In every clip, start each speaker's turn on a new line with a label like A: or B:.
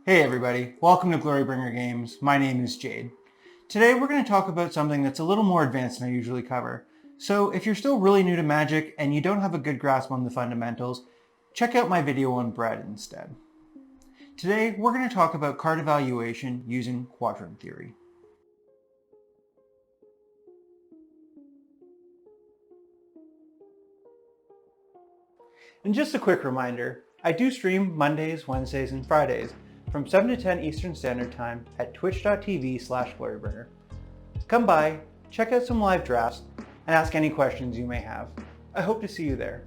A: Hey everybody, welcome to Glorybringer Games. My name is Jade. Today we're going to talk about something that's a little more advanced than I usually cover. So if you're still really new to Magic and you don't have a good grasp on the fundamentals, check out my video on bread instead. Today we're going to talk about card evaluation using Quadrant Theory. And just a quick reminder, I do stream Mondays, Wednesdays, and Fridays from 7 to 10 Eastern Standard Time at twitch.tv/glorybringer. Come by, check out some live drafts, and ask any questions you may have. I hope to see you there.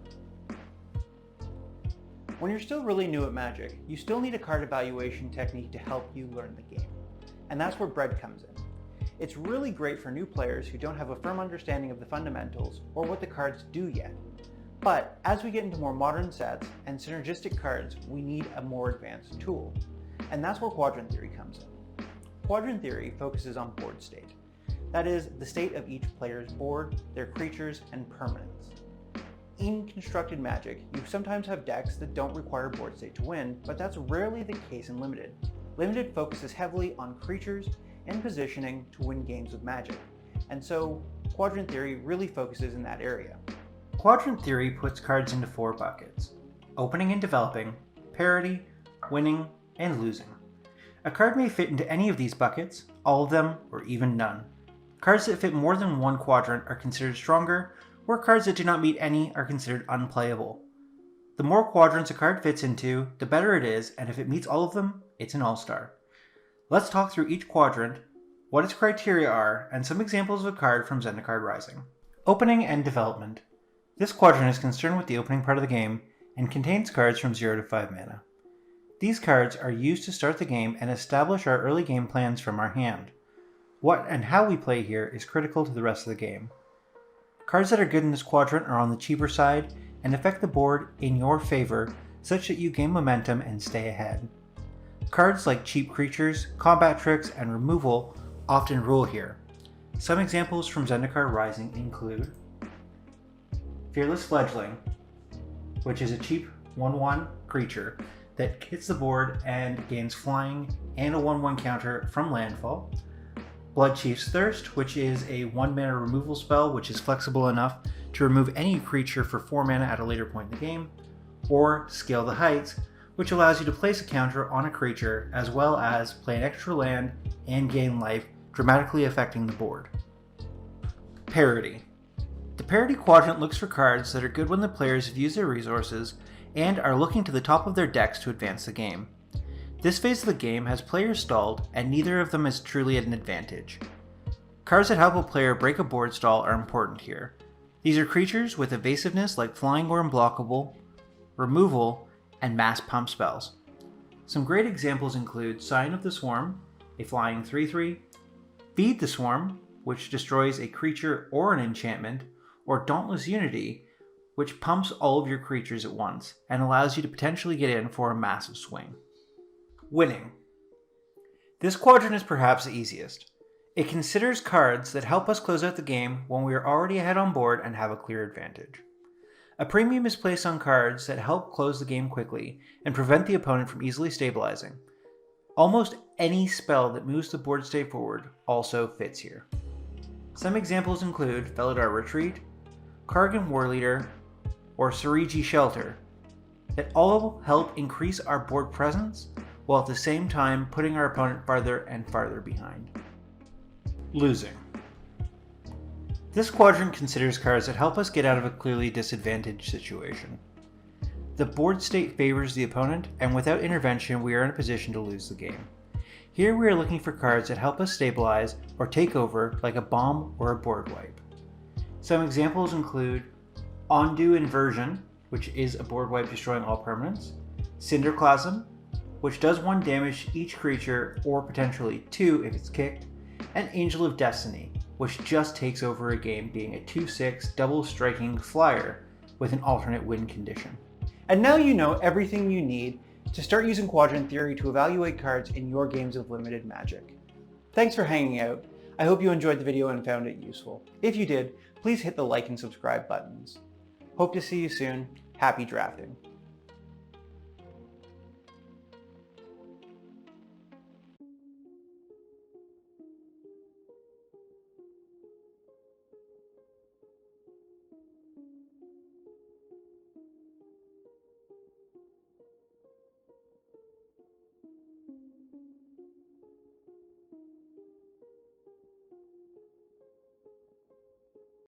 A: When you're still really new at Magic, you still need a card evaluation technique to help you learn the game. And that's where bread comes in. It's really great for new players who don't have a firm understanding of the fundamentals or what the cards do yet. But as we get into more modern sets and synergistic cards, we need a more advanced tool. And that's where Quadrant Theory comes in. Quadrant Theory focuses on board state. That is, the state of each player's board, their creatures, and permanents. In constructed Magic, you sometimes have decks that don't require board state to win, but that's rarely the case in Limited. Limited focuses heavily on creatures and positioning to win games of Magic, and so Quadrant Theory really focuses in that area. Quadrant Theory puts cards into 4 buckets: opening and developing, parity, winning, and losing. A card may fit into any of these buckets, all of them, or even none. Cards that fit more than one quadrant are considered stronger, where cards that do not meet any are considered unplayable. The more quadrants a card fits into, the better it is, and if it meets all of them, it's an all-star. Let's talk through each quadrant, what its criteria are, and some examples of a card from Zendikar Rising. Opening and development. This quadrant is concerned with the opening part of the game and contains cards from 0 to 5 mana. These cards are used to start the game and establish our early game plans from our hand. What and how we play here is critical to the rest of the game. Cards that are good in this quadrant are on the cheaper side and affect the board in your favor such that you gain momentum and stay ahead. Cards like cheap creatures, combat tricks, and removal often rule here. Some examples from Zendikar Rising include Fearless Fledgling, which is a cheap 1/1 creature that hits the board and gains flying and a 1/1 counter from landfall. Bloodchief's Thirst, which is a 1 mana removal spell which is flexible enough to remove any creature for 4 mana at a later point in the game. Or Scale the Heights, which allows you to place a counter on a creature as well as play an extra land and gain life, dramatically affecting the board. Parity. The parity quadrant looks for cards that are good when the players have used their resources and are looking to the top of their decks to advance the game. This phase of the game has players stalled, and neither of them is truly at an advantage. Cards that help a player break a board stall are important here. These are creatures with evasiveness like flying or unblockable, removal, and mass pump spells. Some great examples include Sign of the Swarm, a flying 3/3, Feed the Swarm, which destroys a creature or an enchantment, or Dauntless Unity, which pumps all of your creatures at once and allows you to potentially get in for a massive swing. Winning. This quadrant is perhaps the easiest. It considers cards that help us close out the game when we are already ahead on board and have a clear advantage. A premium is placed on cards that help close the game quickly and prevent the opponent from easily stabilizing. Almost any spell that moves the board state forward also fits here. Some examples include Felidar Retreat, Kargan Warleader, or Serigi Shelter, that all help increase our board presence while at the same time putting our opponent farther and farther behind. Losing. This quadrant considers cards that help us get out of a clearly disadvantaged situation. The board state favors the opponent, and without intervention we are in a position to lose the game. Here we are looking for cards that help us stabilize or take over, like a bomb or a board wipe. Some examples include Ondu Inversion, which is a board wipe destroying all permanents, Cinderclasm, which does 1 damage to each creature or potentially 2 if it's kicked, and Angel of Destiny, which just takes over a game being a 2/6 double striking flyer with an alternate win condition. And now you know everything you need to start using Quadrant Theory to evaluate cards in your games of Limited Magic. Thanks for hanging out. I hope you enjoyed the video and found it useful. If you did, please hit the like and subscribe buttons. Hope to see you soon. Happy drafting.